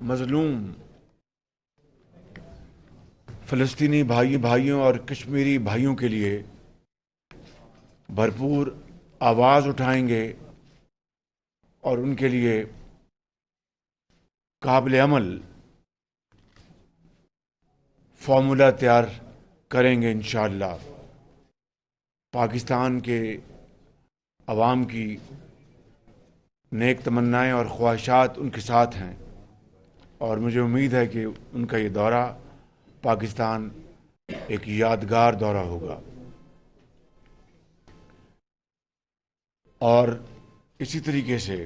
مظلوم فلسطینی بھائیوں اور کشمیری بھائیوں کے لیے بھرپور آواز اٹھائیں گے اور ان کے لیے قابل عمل فارمولہ تیار کریں گے انشاءاللہ۔ پاکستان کے عوام کی نیک تمنائیں اور خواہشات ان کے ساتھ ہیں، اور مجھے امید ہے کہ ان کا یہ دورہ پاکستان ایک یادگار دورہ ہوگا۔ اور اسی طریقے سے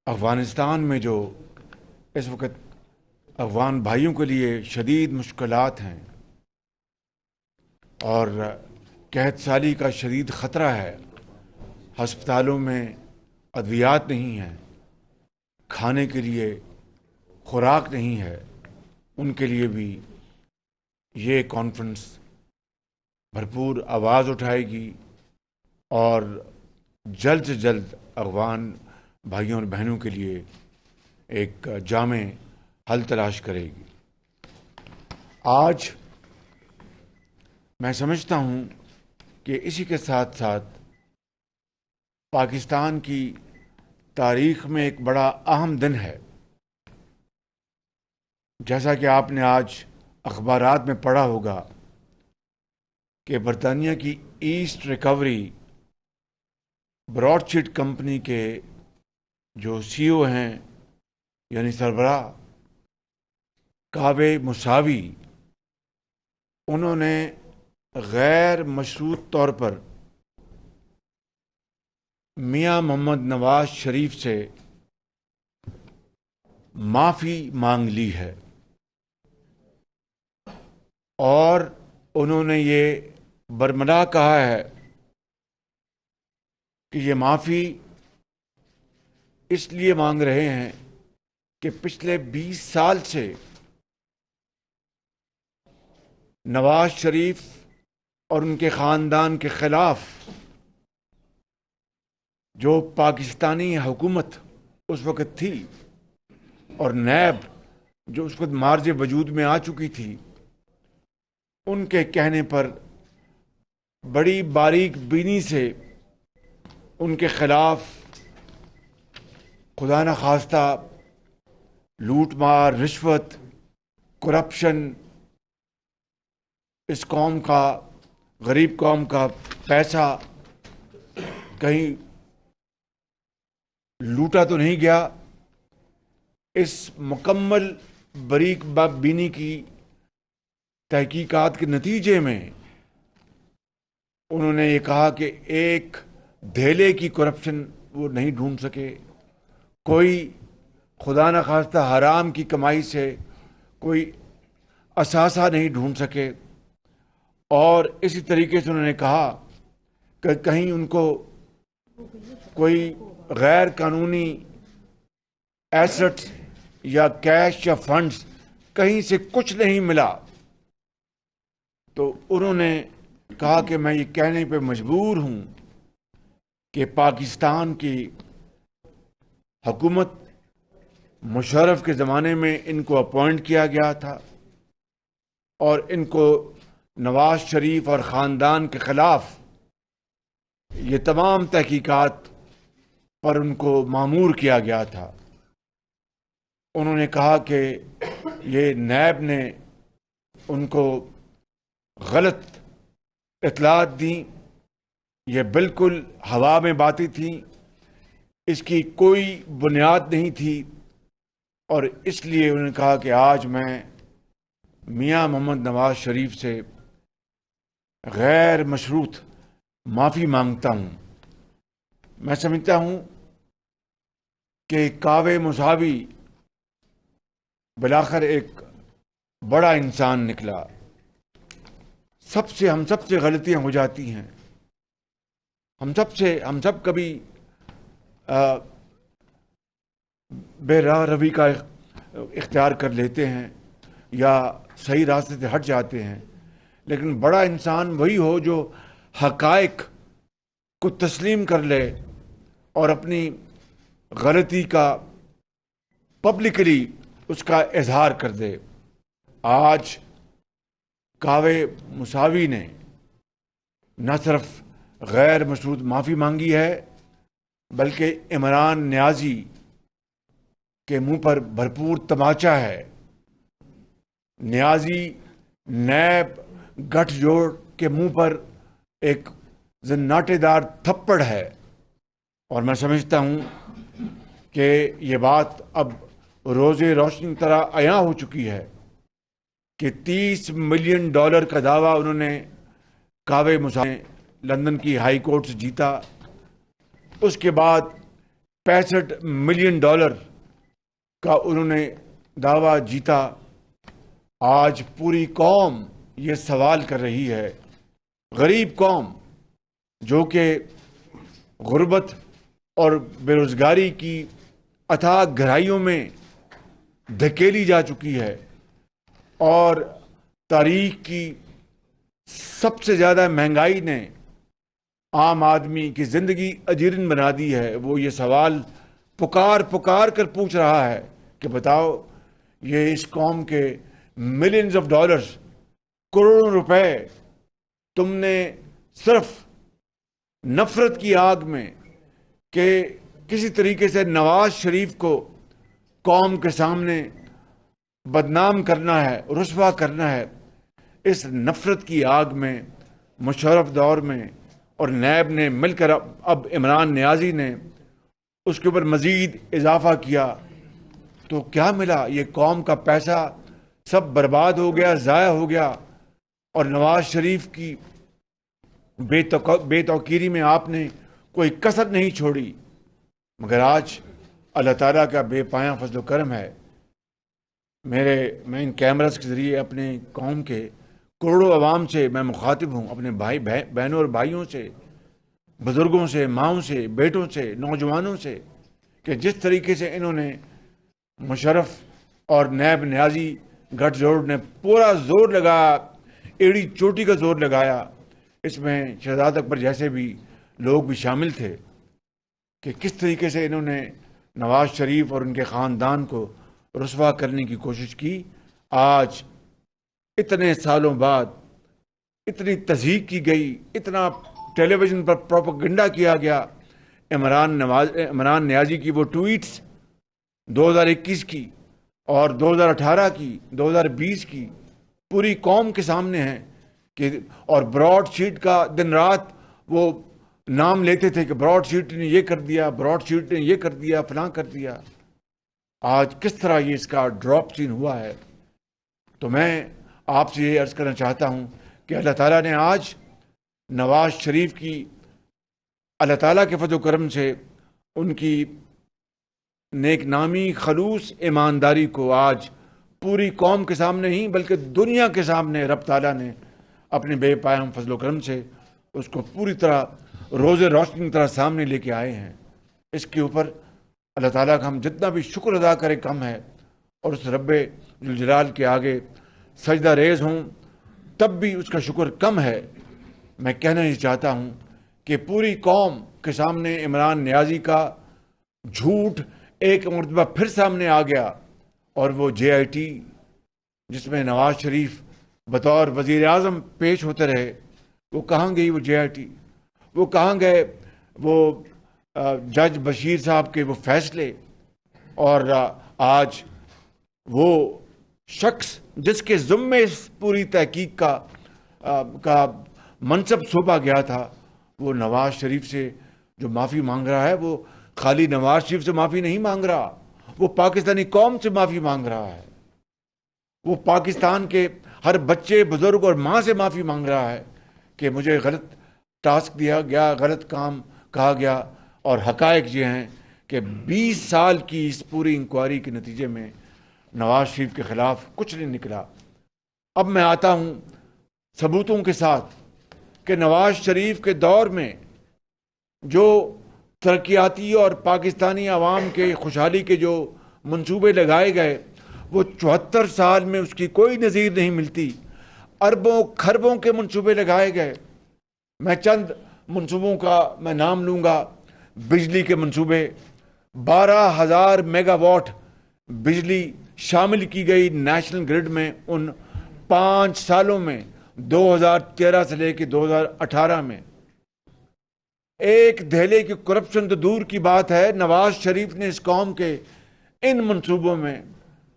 افغانستان میں جو اس وقت افغان بھائیوں کے لیے شدید مشکلات ہیں اور قحط سالی کا شدید خطرہ ہے، ہسپتالوں میں ادویات نہیں ہیں، کھانے کے لیے خوراک نہیں ہے، ان کے لیے بھی یہ کانفرنس بھرپور آواز اٹھائے گی اور جلد سے جلد افغان بھائیوں اور بہنوں کے لیے ایک جامع حل تلاش کرے گی۔ آج میں سمجھتا ہوں کہ اسی کے ساتھ ساتھ پاکستان کی تاریخ میں ایک بڑا اہم دن ہے۔ جیسا کہ آپ نے آج اخبارات میں پڑھا ہوگا کہ برطانیہ کی asset recovery Broadsheet company کے جو سی او ہیں، یعنی سربراہ کاوے موساوی، انہوں نے غیر مشروط طور پر میاں محمد نواز شریف سے معافی مانگ لی ہے، اور انہوں نے یہ برملا کہا ہے کہ یہ معافی اس لیے مانگ رہے ہیں کہ پچھلے 20 سال سے نواز شریف اور ان کے خاندان کے خلاف جو پاکستانی حکومت اس وقت تھی اور نیب جو اس وقت مارج وجود میں آ چکی تھی، ان کے کہنے پر بڑی باریک بینی سے ان کے خلاف خدا نخواستہ لوٹ مار، رشوت، کرپشن، اس قوم کا، غریب قوم کا پیسہ کہیں لوٹا تو نہیں گیا، اس مکمل باریک بینی کی تحقیقات کے نتیجے میں انہوں نے یہ کہا کہ ایک دھیلے کی کرپشن وہ نہیں ڈھونڈ سکے، کوئی خدا نخواستہ حرام کی کمائی سے کوئی اثاثہ نہیں ڈھونڈ سکے، اور اسی طریقے سے انہوں نے کہا کہ کہیں ان کو کوئی غیر قانونی ایسٹس یا کیش یا فنڈز کہیں سے کچھ نہیں ملا۔ تو انہوں نے کہا کہ میں یہ کہنے پہ مجبور ہوں کہ پاکستان کی حکومت مشرف کے زمانے میں ان کو اپوائنٹ کیا گیا تھا، اور ان کو نواز شریف اور خاندان کے خلاف یہ تمام تحقیقات پر ان کو مامور کیا گیا تھا۔ انہوں نے کہا کہ یہ نیب نے ان کو غلط اطلاعات دیں، یہ بالکل ہوا میں باتیں تھیں، اس کی کوئی بنیاد نہیں تھی، اور اس لیے انہوں نے کہا کہ آج میں میاں محمد نواز شریف سے غیر مشروط معافی مانگتا ہوں۔ میں سمجھتا ہوں کہ کاوے موساوی بالآخر ایک بڑا انسان نکلا۔ ہم سب سے غلطیاں ہو جاتی ہیں، ہم سب کبھی بے راہ روی کا اختیار کر لیتے ہیں یا صحیح راستے سے ہٹ جاتے ہیں، لیکن بڑا انسان وہی ہو جو حقائق کو تسلیم کر لے اور اپنی غلطی کا پبلکلی اس کا اظہار کر دے۔ آج کاوے مساوی نے نہ صرف غیر مشروط معافی مانگی ہے بلکہ عمران نیازی کے منہ پر بھرپور تماچا ہے۔ نیازی نیب گٹھ جوڑ کے منہ پر ایک زناٹے دار تھپڑ ہے، اور میں سمجھتا ہوں کہ یہ بات اب روز روشنی طرح عیاں ہو چکی ہے کہ $30 ملین کا دعویٰ انہوں نے کاوے مساوی نے لندن کی ہائی کورٹ سے جیتا۔ اس کے بعد $65 ملین کا انہوں نے دعویٰ جیتا۔ آج پوری قوم یہ سوال کر رہی ہے، غریب قوم جو کہ غربت اور بے روزگاری کی اتھاہ گہرائیوں میں دھکیلی جا چکی ہے، اور تاریخ کی سب سے زیادہ مہنگائی نے عام آدمی کی زندگی اجیرن بنا دی ہے، وہ یہ سوال پکار کر پوچھ رہا ہے کہ بتاؤ، یہ اس قوم کے ملینز آف ڈالرز، کروڑوں روپے تم نے صرف نفرت کی آگ میں کہ کسی طریقے سے نواز شریف کو قوم کے سامنے بدنام کرنا ہے، رسوا کرنا ہے، اس نفرت کی آگ میں مشرف دور میں اور نیب نے مل کر اب عمران نیازی نے اس کے اوپر مزید اضافہ کیا، تو کیا ملا؟ یہ قوم کا پیسہ سب برباد ہو گیا، ضائع ہو گیا، اور نواز شریف کی بے توقیری میں آپ نے کوئی کسر نہیں چھوڑی۔ مگر آج اللہ تعالیٰ کا بے پایاں فضل و کرم ہے، میں ان کیمراز کے ذریعے اپنے قوم کے کروڑوں عوام سے میں مخاطب ہوں، اپنے بہنوں اور بھائیوں سے، بزرگوں سے، ماؤں سے، بیٹوں سے، نوجوانوں سے، کہ جس طریقے سے انہوں نے مشرف اور نیب نیازی گٹھ جوڑ نے پورا زور لگایا، ایڑی چوٹی کا زور لگایا، اس میں شہزاد اکبر جیسے بھی لوگ بھی شامل تھے، کہ کس طریقے سے انہوں نے نواز شریف اور ان کے خاندان کو رسوا کرنے کی کوشش کی۔ آج اتنے سالوں بعد اتنی تضحیک کی گئی، اتنا ٹیلی ویژن پر پروپیگنڈا کیا گیا، عمران نیازی کی وہ ٹویٹس 2021 کی اور 2018 کی، 2020 کی پوری قوم کے سامنے ہیں، کہ اور براڈ شیٹ کا دن رات وہ نام لیتے تھے کہ براڈ شیٹ نے یہ کر دیا، براڈ شیٹ نے یہ کر دیا، فلاں کر دیا۔ آج کس طرح یہ اس کا ڈراپ سین ہوا ہے۔ تو میں آپ سے یہ عرض کرنا چاہتا ہوں کہ اللہ تعالیٰ نے آج نواز شریف کی اللہ تعالیٰ کے فضل و کرم سے ان کی نیک نامی، خلوص، ایمانداری کو آج پوری قوم کے سامنے ہی بلکہ دنیا کے سامنے رب تعالیٰ نے اپنے بے پایاں فضل و کرم سے اس کو پوری طرح روز روشنی کی طرح سامنے لے کے آئے ہیں۔ اس کے اوپر اللہ تعالیٰ کا ہم جتنا بھی شکر ادا کریں کم ہے، اور اس رب ذوالجلال کے آگے سجدہ ریز ہوں تب بھی اس کا شکر کم ہے۔ میں کہنا یہ چاہتا ہوں کہ پوری قوم کے سامنے عمران نیازی کا جھوٹ ایک مرتبہ پھر سامنے آ گیا، اور وہ JIT جس میں نواز شریف بطور وزیر اعظم پیش ہوتے رہے، وہ کہاں گئی؟ وہ JIT وہ کہاں گئے؟ وہ جج بشیر صاحب کے وہ فیصلے، اور آج وہ شخص جس کے ذمے اس پوری تحقیق کا منصب سونپا گیا تھا، وہ نواز شریف سے جو معافی مانگ رہا ہے، وہ خالی نواز شریف سے معافی نہیں مانگ رہا، وہ پاکستانی قوم سے معافی مانگ رہا ہے، وہ پاکستان کے ہر بچے، بزرگ اور ماں سے معافی مانگ رہا ہے کہ مجھے غلط ٹاسک دیا گیا، غلط کام کہا گیا، اور حقائق یہ ہیں کہ 20 سال کی اس پوری انکوائری کے نتیجے میں نواز شریف کے خلاف کچھ نہیں نکلا۔ اب میں آتا ہوں ثبوتوں کے ساتھ کہ نواز شریف کے دور میں جو ترقیاتی اور پاکستانی عوام کے خوشحالی کے جو منصوبے لگائے گئے، وہ 74 سال میں اس کی کوئی نظیر نہیں ملتی۔ اربوں کھربوں کے منصوبے لگائے گئے۔ میں چند منصوبوں کا میں نام لوں گا۔ بجلی کے منصوبے، 12,000 میگا واٹ بجلی شامل کی گئی نیشنل گرڈ میں ان 5 سالوں میں 2013 سے لے کے 2018 میں ایک دہلی کی کرپشن تو دور کی بات ہے، نواز شریف نے اس قوم کے ان منصوبوں میں،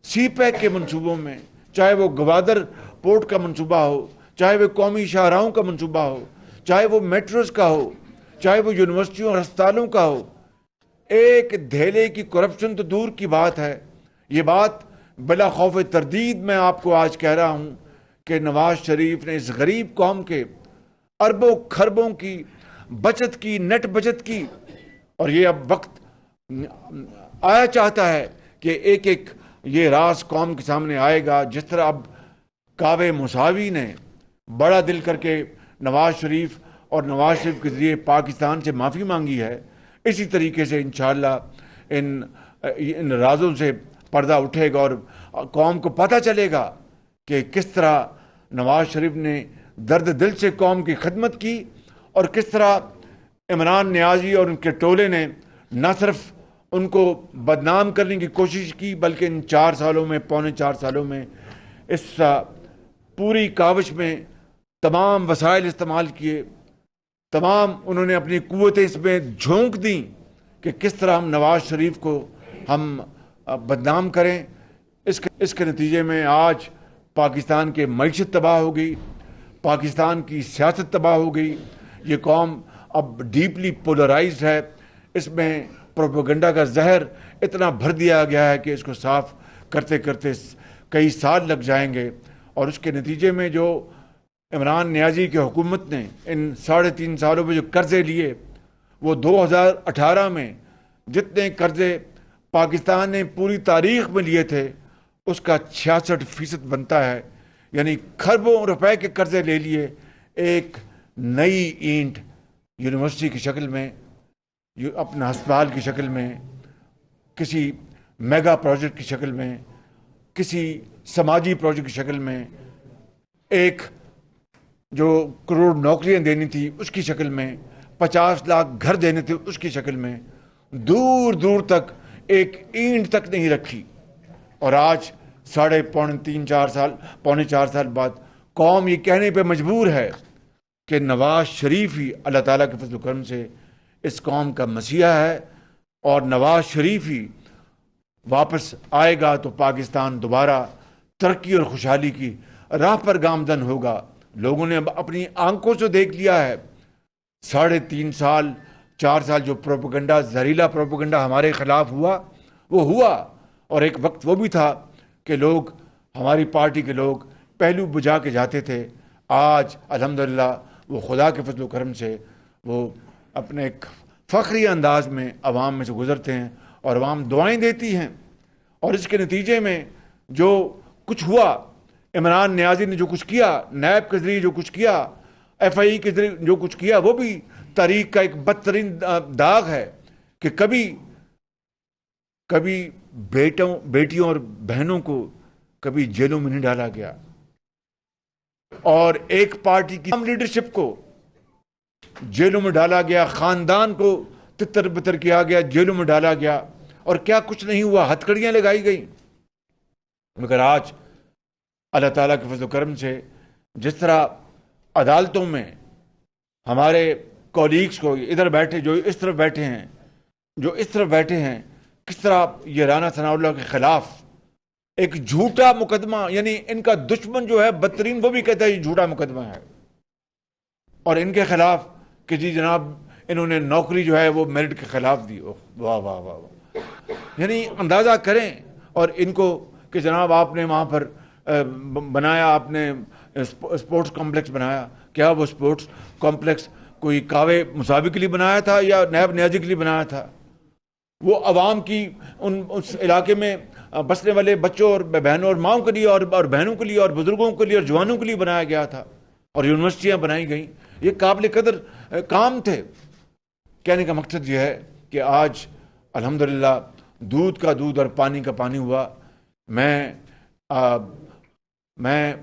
سی پیک کے منصوبوں میں، چاہے وہ گوادر پورٹ کا منصوبہ ہو، چاہے وہ قومی شاہراہوں کا منصوبہ ہو، چاہے وہ میٹروز کا ہو، چاہے وہ یونیورسٹیوں اور ہسپتالوں کا ہو، ایک دہلی کی کرپشن تو دور کی بات ہے۔ یہ بات بلا خوف تردید میں آپ کو آج کہہ رہا ہوں کہ نواز شریف نے اس غریب قوم کے اربوں خربوں کی بچت کی، نیٹ بچت کی، اور یہ اب وقت آیا چاہتا ہے کہ ایک ایک یہ راز قوم کے سامنے آئے گا۔ جس طرح اب کعبے موساوی نے بڑا دل کر کے نواز شریف اور نواز شریف کے ذریعے پاکستان سے معافی مانگی ہے، اسی طریقے سے انشاءاللہ ان رازوں سے پردہ اٹھے گا اور قوم کو پتہ چلے گا کہ کس طرح نواز شریف نے درد دل سے قوم کی خدمت کی، اور کس طرح عمران نیازی اور ان کے ٹولے نے نہ صرف ان کو بدنام کرنے کی کوشش کی، بلکہ ان 4 سالوں میں، پونے 4 سالوں میں، اس پوری کاوش میں تمام وسائل استعمال کیے، تمام انہوں نے اپنی قوتیں اس میں جھونک دیں کہ کس طرح ہم نواز شریف کو ہم بدنام کریں۔ اس کے نتیجے میں آج پاکستان کے معیشت تباہ ہو گئی، پاکستان کی سیاست تباہ ہو گئی، یہ قوم اب ڈیپلی پولرائزڈ ہے، اس میں پروپیگنڈا کا زہر اتنا بھر دیا گیا ہے کہ اس کو صاف کرتے کرتے کئی سال لگ جائیں گے، اور اس کے نتیجے میں جو عمران نیازی کی حکومت نے ان 3.5 سالوں میں جو قرضے لیے، وہ 2018 میں جتنے قرضے پاکستان نے پوری تاریخ میں لیے تھے اس کا 66% بنتا ہے، یعنی کھربوں روپے کے قرضے لے لیے، ایک نئی اینٹ یونیورسٹی کی شکل میں، اپنا ہسپتال کی شکل میں، کسی میگا پروجیکٹ کی شکل میں، کسی سماجی پروجیکٹ کی شکل میں، ایک جو کروڑ نوکریاں دینی تھی اس کی شکل میں، 50 لاکھ گھر دینے تھے اس کی شکل میں، دور دور تک ایک اینٹ تک نہیں رکھی، اور آج پونے 4 سال بعد قوم یہ کہنے پہ مجبور ہے کہ نواز شریف ہی اللہ تعالیٰ کے فضل و کرم سے اس قوم کا مسیحا ہے، اور نواز شریف ہی واپس آئے گا تو پاکستان دوبارہ ترقی اور خوشحالی کی راہ پر گامزن ہوگا۔ لوگوں نے اپنی آنکھوں سے دیکھ لیا ہے، 3.5 سال 4 سال جو پروپیگنڈا، زہریلا پروپیگنڈا ہمارے خلاف ہوا، وہ ہوا، اور ایک وقت وہ بھی تھا کہ لوگ، ہماری پارٹی کے لوگ پہلو بجھا کے جاتے تھے۔ آج الحمدللہ وہ خدا کے فضل و کرم سے وہ اپنے ایک فخری انداز میں عوام میں سے گزرتے ہیں، اور عوام دعائیں دیتی ہیں، اور اس کے نتیجے میں جو کچھ ہوا، عمران نیازی نے جو کچھ کیا، نیب کے ذریعے جو کچھ کیا، ایف آئی کے ذریعے جو کچھ کیا، وہ بھی تاریخ کا ایک بدترین داغ ہے کہ کبھی بیٹیوں اور بہنوں کو کبھی جیلوں میں نہیں ڈالا گیا، اور ایک پارٹی کی لیڈرشپ کو جیلوں میں ڈالا گیا، خاندان کو تتر بتر کیا گیا، جیلوں میں ڈالا گیا، اور کیا کچھ نہیں ہوا، ہتھکڑیاں لگائی گئیں۔ مگر آج اللہ تعالیٰ کے فضل و کرم سے جس طرح عدالتوں میں ہمارے کولیگز کو ادھر بیٹھے، جو اس طرف بیٹھے ہیں، جو اس طرف بیٹھے ہیں، کس طرح یہ رانا ثناء اللہ کے خلاف ایک جھوٹا مقدمہ، یعنی ان کا دشمن جو ہے بدترین وہ بھی کہتا ہے یہ جھوٹا مقدمہ ہے، اور ان کے خلاف کہ جی جناب انہوں نے نوکری جو ہے وہ میرٹ کے خلاف دی۔ واہ واہ واہ واہ، یعنی اندازہ کریں، اور ان کو کہ جناب آپ نے وہاں پر بنایا، آپ نے اسپورٹس کمپلیکس بنایا، کیا وہ اسپورٹس کمپلیکس کوئی کعبے موساوی کے لیے بنایا تھا یا نیب نیازی کے لیے بنایا تھا؟ وہ عوام کی اس علاقے میں بسنے والے بچوں اور بہنوں اور ماؤں کے لیے، اور بہنوں کے لیے، اور بزرگوں کے لیے، اور جوانوں کے لیے بنایا گیا تھا، اور یونیورسٹیاں بنائی گئیں۔ یہ قابل قدر کام تھے۔ کہنے کا مقصد یہ ہے کہ آج الحمدللہ دودھ کا دودھ اور پانی کا پانی ہوا۔ میں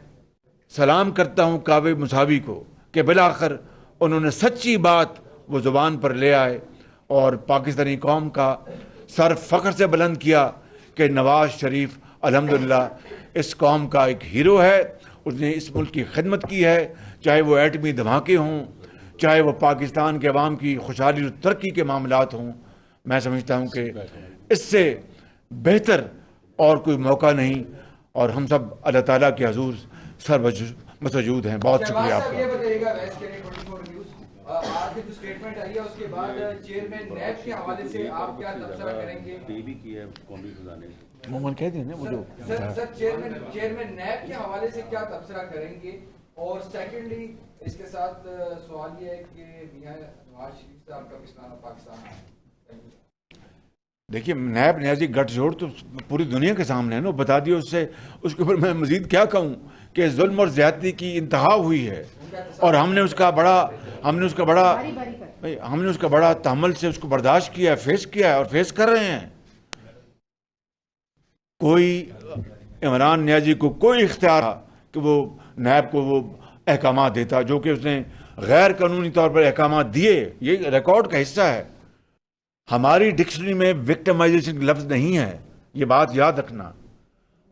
سلام کرتا ہوں کعبے موساوی کو کہ بالآخر انہوں نے سچی بات وہ زبان پر لے آئے، اور پاکستانی قوم کا سر فخر سے بلند کیا کہ نواز شریف الحمدللہ اس قوم کا ایک ہیرو ہے. اس نے اس ملک کی خدمت کی ہے, چاہے وہ ایٹمی دھماکے ہوں, چاہے وہ پاکستان کے عوام کی خوشحالی اور ترقی کے معاملات ہوں. میں سمجھتا ہوں کہ اس سے بہتر اور کوئی موقع نہیں, اور ہم سب اللہ تعالیٰ کے حضور مسجود ہیں. بہت شکریہ آپ کا. آج جو اسٹیٹمنٹ آئی ہے اس کے بعد چیئرمین نیب کے حوالے سے آپ کیا تبصرہ کریں گے؟ بھی کی ہے قومی خزانے مومن کہہ دیں نا وہ جو سر چیئرمین نیب کے حوالے سے کیا تبصرہ کریں گے؟ اور سیکنڈلی اس کے ساتھ سوال یہ ہے کہ میاں نواز شریف صاحب کا پاکستان ہے. دیکھیے نیب نیازی گٹھ جوڑ تو پوری دنیا کے سامنے ہے نا, بتا دیا اس سے, اس کے اوپر میں مزید کیا کہوں کہ ظلم اور زیادتی کی انتہا ہوئی ہے, اور ہم نے اس کا بڑا تحمل سے اس کو برداشت کیا ہے, فیس کیا ہے اور فیس کر رہے ہیں. کوئی عمران نیازی کو کوئی اختیار تھا کہ وہ نیب کو وہ احکامات دیتا جو کہ اس نے غیر قانونی طور پر احکامات دیے. یہ ریکارڈ کا حصہ ہے. ہماری ڈکشنری میں وکٹمائزیشن لفظ نہیں ہے, یہ بات یاد رکھنا.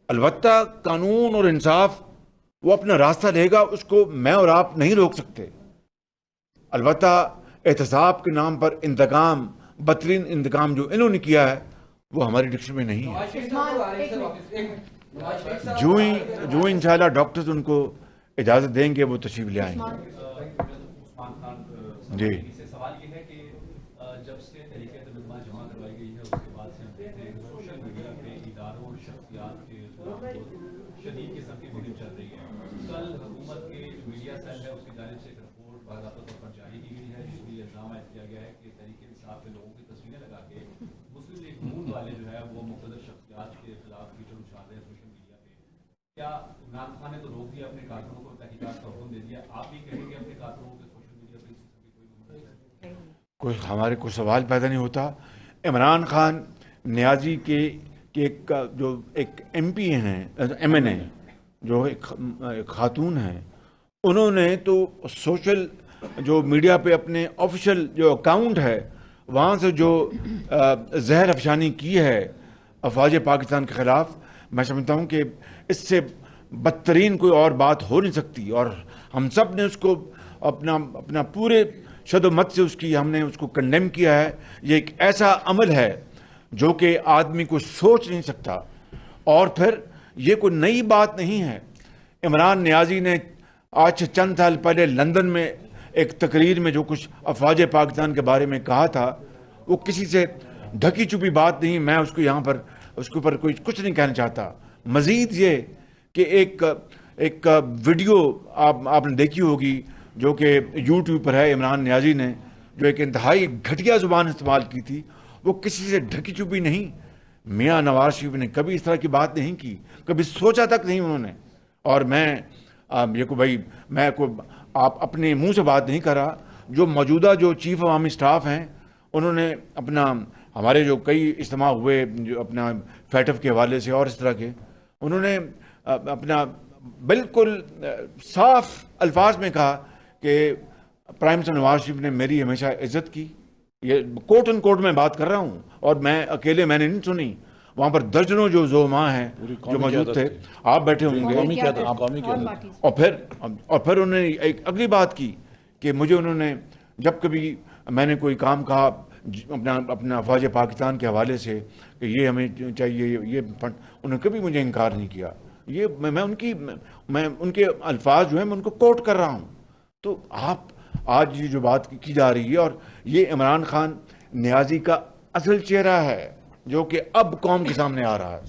البتہ قانون اور انصاف وہ اپنا راستہ لے گا, اس کو میں اور آپ نہیں روک سکتے. البتہ احتساب کے نام پر انتقام, بدترین انتقام جو انہوں نے کیا ہے وہ ہماری ڈکشنری میں نہیں ہے. جو ہی انشاءاللہ ڈاکٹرز ان کو اجازت دیں گے وہ تشریف لے آئیں گے. جی سوال یہ ہے کہ جب سے طریقے تنظیمات جمع کروائی گئی ہے اس کے بعد سے ہم دیکھتے ہیں کہ سوشل میڈیا پہ اداروں اور شخصیات کے خلاف شدید قسم کی مہم چل رہی ہے. کل حکومت کے میڈیا سیل ہے اس کی جانب سے ایک رپورٹ باضابطہ طور پر جاری کی گئی ہے جس میں الزام عائد کیا گیا ہے کہ تحریک انصاف کے لوگوں کی تصویریں لگا کے مسلم لیگ نون والے جو ہے وہ مقتدر شخصیات کے خلاف کیچڑ اچھال رہے ہیں سوشل میڈیا پہ. کیا عمران خان نے تو روک دیا, اپنے کارکنوں کو تحقیقات کا حکم دے دیا, آپ بھی کہیں گے اپنے کارکنوں کو سوشل میڈیا پہ اس قسم کی کوئی مہم؟ ہمارے کوئی سوال پیدا نہیں ہوتا. عمران خان نیازی کے جو ایک ایم پی ہیں, ایم این اے جو ایک خاتون ہیں, انہوں نے تو سوشل جو میڈیا پہ اپنے آفیشیل جو اکاؤنٹ ہے وہاں سے جو زہر افشانی کی ہے افواج پاکستان کے خلاف, میں سمجھتا ہوں کہ اس سے بدترین کوئی اور بات ہو نہیں سکتی. اور ہم سب نے اس کو اپنا پورے شد و مت سے ہم نے اس کو کنڈیم کیا ہے. یہ ایک ایسا عمل ہے جو کہ آدمی کو سوچ نہیں سکتا. اور پھر یہ کوئی نئی بات نہیں ہے. عمران نیازی نے آج چند سال پہلے لندن میں ایک تقریر میں جو کچھ افواج پاکستان کے بارے میں کہا تھا وہ کسی سے ڈھکی چھپی بات نہیں. میں اس کو یہاں پر اس کے اوپر کچھ نہیں کہنا چاہتا. مزید یہ کہ ایک ویڈیو آپ نے دیکھی ہوگی جو کہ یوٹیوب پر ہے, عمران نیازی نے جو ایک انتہائی گھٹیا زبان استعمال کی تھی, وہ کسی سے ڈھکی چھپی نہیں. میاں نواز شریف نے کبھی اس طرح کی بات نہیں کی, کبھی سوچا تک نہیں انہوں نے. اور میں آپ اپنے منہ سے بات نہیں کر رہا. جو موجودہ جو چیف عوامی سٹاف ہیں انہوں نے ہمارے جو کئی اجتماع ہوئے جو اپنا فیٹف کے حوالے سے اور اس طرح کے, انہوں نے اپنا بالکل صاف الفاظ میں کہا کہ پرائم منسٹر نواز شریف نے میری ہمیشہ عزت کی. یہ کوٹ ان کوٹ میں بات کر رہا ہوں, اور میں اکیلے میں نے نہیں سنی, وہاں پر درجنوں جو زعماء ہیں جو موجود تھے, آپ بیٹھے ہوں گے. اور پھر انہوں نے ایک اگلی بات کی کہ مجھے انہوں نے جب کبھی میں نے کوئی کام کہا اپنا افواج پاکستان کے حوالے سے کہ یہ ہمیں چاہیے یہ فنڈ, انہوں نے کبھی مجھے انکار نہیں کیا. یہ میں ان کے الفاظ جو ہیں میں ان کو کوٹ کر رہا ہوں. تو آج یہ جو بات کی جا رہی ہے, اور یہ عمران خان نیازی کا اصل چہرہ ہے جو کہ اب قوم کے سامنے آ رہا ہے. اب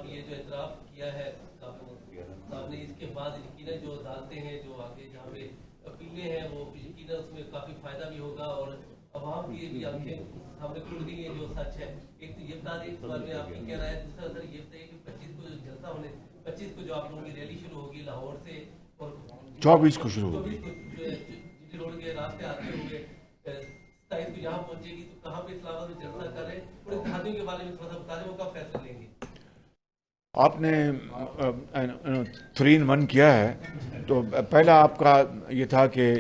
یہ جو اعتراف کیا ہے صاحب نے, اس کے بعد یقیناً جو عدالتیں ہیں جو آگے جہاں پہ اپیلیں ہیں وہ یقیناً اس میں کافی فائدہ بھی ہوگا, اور عوام کی بھی آنکھیں سامنے کھل گئی ہیں جو سچ ہے. ایک تو یہ بتا دیں اس بارے میں آپ کی کہنا ہے. دوسرا سر یہ بتائیے کہ 25 کو جو جلسہ 25 کو جو آپ لوگوں کی ریلی شروع ہوگی لاہور سے, اور 24 کو شروع ہوگی, جی روڈ کے راستے آتے ہوئے 27 کو یہاں پہنچے گی, تو کہاں پہ اسلام آباد میں جلسہ کر رہے ہیں, اور اتحادیوں کے بارے میں تھوڑا سا بتا دیں وہ کب فیصلہ لیں گے؟ آپ نے 3 in 1 کیا ہے. تو پہلا آپ کا یہ تھا کہ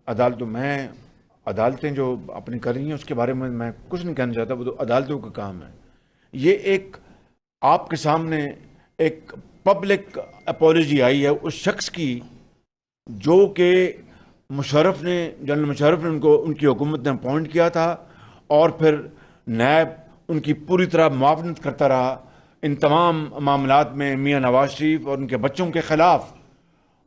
عدالتیں جو اپنی کر رہی ہیں اس کے بارے میں میں کچھ نہیں کہنا چاہتا، وہ تو عدالتوں کا کام ہے. یہ ایک آپ کے سامنے ایک پبلک اپولوجی آئی ہے اس شخص کی جو کہ جنرل مشرف نے ان کی حکومت نے اپوائنٹ کیا تھا، اور پھر نیب ان کی پوری طرح معاونت کرتا رہا ان تمام معاملات میں میاں نواز شریف اور ان کے بچوں کے خلاف.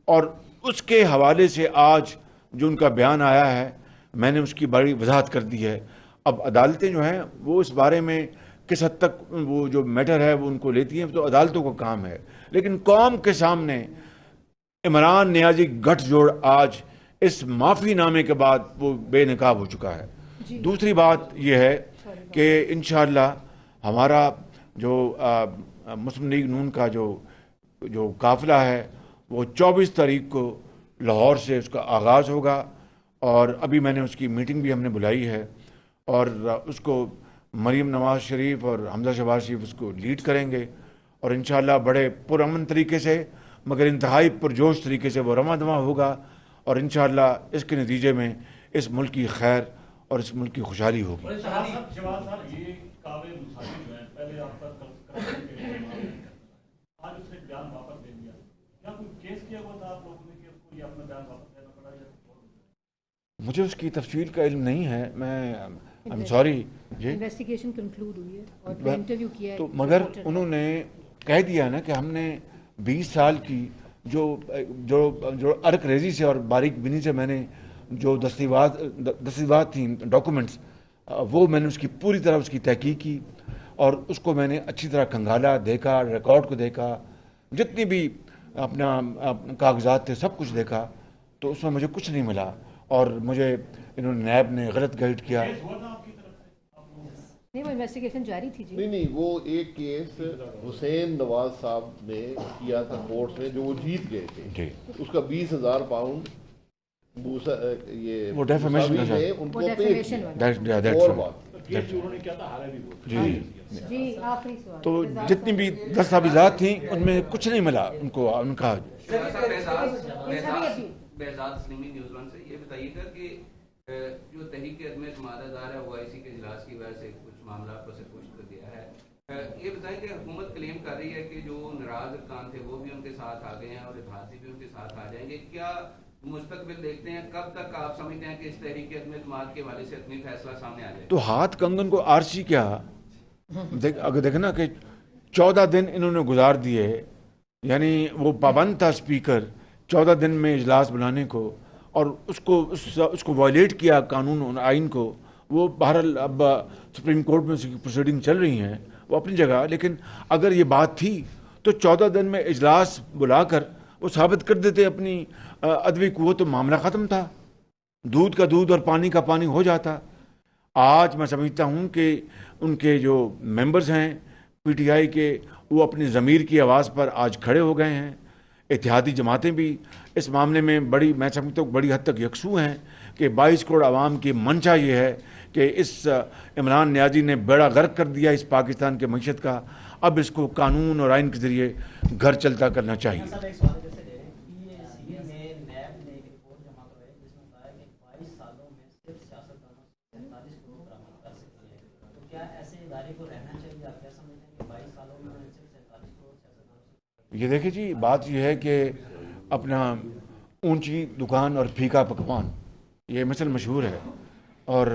اور اس کے حوالے سے آج جو ان کا بیان آیا ہے، میں نے اس کی بڑی وضاحت کر دی ہے. اب عدالتیں جو ہیں وہ اس بارے میں کس حد تک وہ جو میٹر ہے وہ ان کو لیتی ہیں، تو عدالتوں کا کام ہے. لیکن قوم کے سامنے عمران نیازی گٹھ جوڑ آج اس معافی نامے کے بعد وہ بے نقاب ہو چکا ہے. دوسری بات یہ ہے کہ انشاءاللہ ہمارا جو مسلم لیگ نون کا جو قافلہ ہے وہ 24 تاریخ کو لاہور سے اس کا آغاز ہوگا، اور ابھی میں نے اس کی میٹنگ بھی ہم نے بلائی ہے، اور اس کو مریم نواز شریف اور حمزہ شہباز شریف اس کو لیڈ کریں گے، اور انشاءاللہ بڑے پرامن طریقے سے مگر انتہائی پرجوش طریقے سے وہ رواں دواں ہوگا، اور انشاءاللہ اس کے نتیجے میں اس ملک کی خیر اور اس ملک کی خوشحالی ہوگی. مجھے اس کی تفصیل کا علم نہیں ہے، میں سوری جی. انویسٹیگیشن کنکلوڈ ہوئی ہے اور انٹرویو کیا ہے، تو مگر انہوں نے کہہ دیا نا کہ ہم نے 20 سال کی جو ارک ریزی سے اور باریک بینی سے میں نے جو دستاویزات تھیں ڈاکومنٹس، وہ میں نے اس کی پوری طرح اس کی تحقیق کی، اور اس کو میں نے اچھی طرح کھنگالا، دیکھا، ریکارڈ کو دیکھا، جتنی بھی اپنا کاغذات تھے سب کچھ دیکھا، تو اس میں مجھے کچھ نہیں ملا، اور مجھے انہوں نے نیب نے غلط گائیڈ کیا. نہیں، وہ انویسٹیگیشن جاری تھی. جی نہیں، وہ ایک کیس حسین نواز صاحب نے کیا تھا کورٹ میں جو وہ جیت گئے تھے، اس کا 20,000 پاؤنڈ وہ ڈیفیمیشن کا ان کو پے جی. آخری سوال. تو جتنی بھی دستاویزات تھیں ان میں کچھ نہیں ملا ان کو. ان کا بہزاد اسلامی نیوز ون سے یہ بتائیے گا کہ جو تحریک عدم اعتماد ادار ہے وہ OIC کے اجلاس کی وجہ سے کچھ معاملات پر سے پوچھ کر دیا ہے. یہ بتائیں کہ حکومت کلیم کر رہی ہے کہ جو ناراض ارکان تھے وہ بھی ان کے ساتھ آ گئے ہیں اور اتحادی بھی ان کے ساتھ آ جائیں گے. کیا مستقبل دیکھتے ہیں، کب تک آپ سمجھتے ہیں کہ اس تحریک عدم اعتماد کے حوالے سے اپنی فیصلہ سامنے آ جائے؟ تو ہاتھ کنگن کو آرسی کیا اگر دیکھنا کہ 14 دن انہوں نے گزار دیے، یعنی وہ پابند تھا اسپیکر 14 دن میں اجلاس بلانے کو، اور اس کو وائلیٹ کیا قانون اور آئین کو. وہ بہرحال اب سپریم کورٹ میں اس کی پروسیڈنگ چل رہی ہیں، وہ اپنی جگہ. لیکن اگر یہ بات تھی تو 14 دن میں اجلاس بلا کر وہ ثابت کر دیتے اپنی عدوی قوت، تو معاملہ ختم تھا، دودھ کا دودھ اور پانی کا پانی ہو جاتا. آج میں سمجھتا ہوں کہ ان کے جو ممبرز ہیں PTI کے، وہ اپنی ضمیر کی آواز پر آج کھڑے ہو گئے ہیں. اتحادی جماعتیں بھی اس معاملے میں میں سمجھتا ہوں بڑی حد تک یکسو ہیں کہ 22 کروڑ عوام کی منشا یہ ہے کہ اس عمران نیازی نے بیڑا غرق کر دیا اس پاکستان کے معیشت کا. اب اس کو قانون اور آئین کے ذریعے گھر چلتا کرنا چاہیے. یہ دیکھیں جی، بات یہ ہے کہ اپنا اونچی دکان اور پھیکا پکوان، یہ مثل مشہور ہے، اور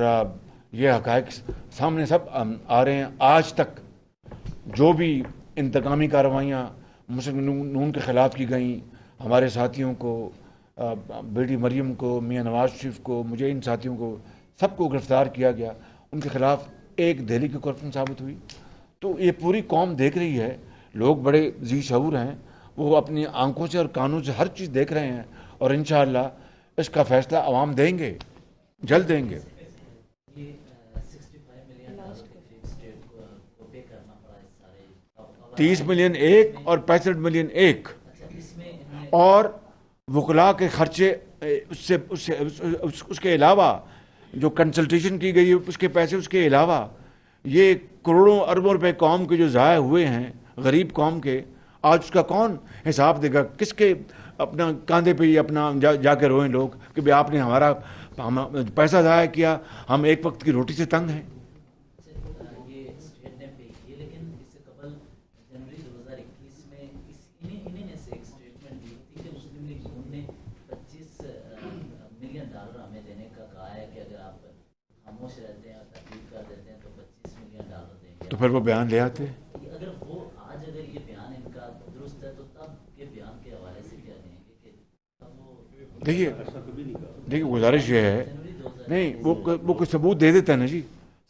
یہ حقائق سامنے سب آ رہے ہیں. آج تک جو بھی انتقامی کارروائیاں مسلم نون کے خلاف کی گئیں، ہمارے ساتھیوں کو، بیٹی مریم کو، میاں نواز شریف کو، مجھے ان ساتھیوں کو سب کو گرفتار کیا گیا، ان کے خلاف ایک دہلی کی کرپشن ثابت ہوئی. تو یہ پوری قوم دیکھ رہی ہے، لوگ بڑے ذی شعور ہیں، وہ اپنی آنکھوں سے اور کانوں سے ہر چیز دیکھ رہے ہیں، اور انشاءاللہ اس کا فیصلہ عوام دیں گے، جلد دیں گے. 30 ملین ایک اور 65 ملین ایک، اور وکلاء کے خرچے اس کے علاوہ جو کنسلٹیشن کی گئی اس کے پیسے، اس کے علاوہ یہ کروڑوں اربوں روپے قوم کے جو ضائع ہوئے ہیں غریب قوم کے آج اس کا کون حساب دے گا؟ کس کے اپنا کاندھے پہ ہی اپنا جا کے روئیں لوگ کہ بھئی آپ نے ہمارا پیسہ ضائع کیا، ہم ایک وقت کی روٹی سے تنگ ہیں۔ یہ اسٹیٹ نے پے کی، لیکن اس سے قبل جنوری 2021 میں انہیں نے سے ایک اسٹیٹمنٹ دی تھی کہ مسلم لیگ نون نے $25 ملین ہمیں دینے کا کہا ہے کہ اگر آپ خاموش رہتے ہیں اور تقریر کر دیتے ہیں تو $25 ملین دیں گے۔ تو پھر وہ بیان لے آتے۔ اگر وہ آج اگر یہ بیان ان کا درست ہے تو تب یہ بیان کے حوالے سے کیا دیں گے کہ دیکھیے گزارش یہ ہے، نہیں وہ کوئی ثبوت دے دیتا ہے نا جی،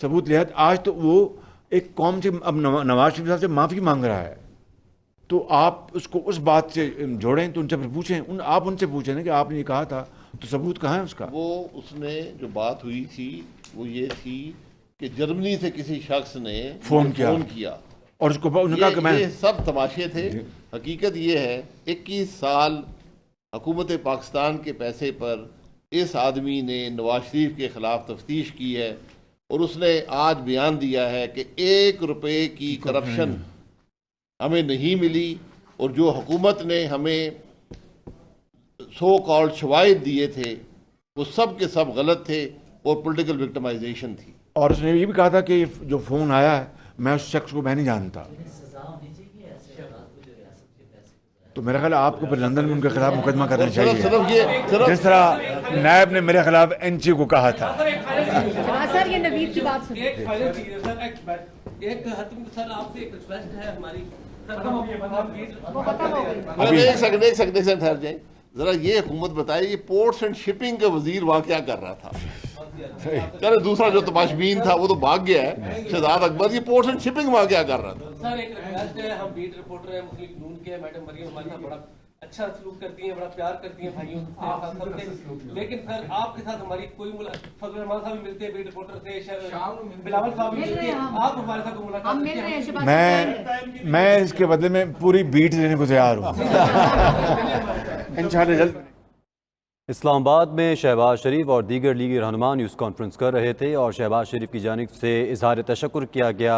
ثبوت لے آتا۔ آج تو وہ ایک قوم سے اب نواز شریف صاحب سے معافی مانگ رہا ہے، تو آپ اس کو اس بات سے جوڑیں تو ان سے پھر پوچھیں، آپ ان سے پوچھیں نا کہ آپ نے یہ کہا تھا، تو ثبوت کہاں ہے اس کا؟ وہ اس نے جو بات ہوئی تھی وہ یہ تھی کہ جرمنی سے کسی شخص نے فون کیا اور اس کو انہوں نے کہا کہ میں، یہ سب تماشے تھے۔ حقیقت یہ ہے 21 سال حکومت پاکستان کے پیسے پر اس آدمی نے نواز شریف کے خلاف تفتیش کی ہے، اور اس نے آج بیان دیا ہے کہ $1 کی کرپشن ہمیں نہیں ملی، اور جو حکومت نے ہمیں سو کالڈ شواہد دیے تھے وہ سب کے سب غلط تھے اور پولیٹیکل وکٹمائزیشن تھی۔ اور اس نے یہ بھی کہا تھا کہ جو فون آیا ہے میں اس شخص کو میں نہیں جانتا۔ سزا ہونی چاہیے ایسے افراد کو جو ریاست کے پیسے، تو میرا خیال ہے آپ کو پھر لندن میں ان کے خلاف مقدمہ کرنا چاہیے، صرف جس طرح نائب نے میرے خلاف NG کو کہا تھا۔ سر یہ نوید کی بات سنیں۔ ایک فائنل چیز ہے سر، ایک حتم سر آپ سے ایک ریکویسٹ ہے ہماری سر، ایک سیکنڈ ٹھہر جائیں ذرا، یہ حکومت بتائے یہ پورٹس اینڈ شپنگ کا وزیر وہاں کیا کر رہا تھا؟ چلے دوسرا جو تماشبین تھا وہ تو بھاگ گیا ہے، شہزاد اکبر، یہ پورٹس اینڈ شپنگ وہاں کیا کر رہا تھا؟ سر ایک ریکویسٹ ہے، ہم بیٹ رپورٹر ہیں مسلم لیگ نون کے، میڈم مریم ہمارے ساتھ بڑا اچھا سلوک کرتی ہیں، بڑا پیار کرتی ہیں بھائیوں سے، لیکن سر آپ کے ساتھ ہماری کوئی فضل الرحمان صاحب بھی ملتے ہیں بیٹ رپورٹر سے، بلاول صاحب بھی ملتے ہیں، آپ ہمارے ساتھ ملاقات کرتے ہیں۔ میں اس کے بدلے میں پوری بیٹ لینے کو تیار ہوں انشاءاللہ جلد۔ اسلام آباد میں شہباز شریف اور دیگر لیگی رہنما نیوز کانفرنس کر رہے تھے اور شہباز شریف کی جانب سے اظہار تشکر کیا گیا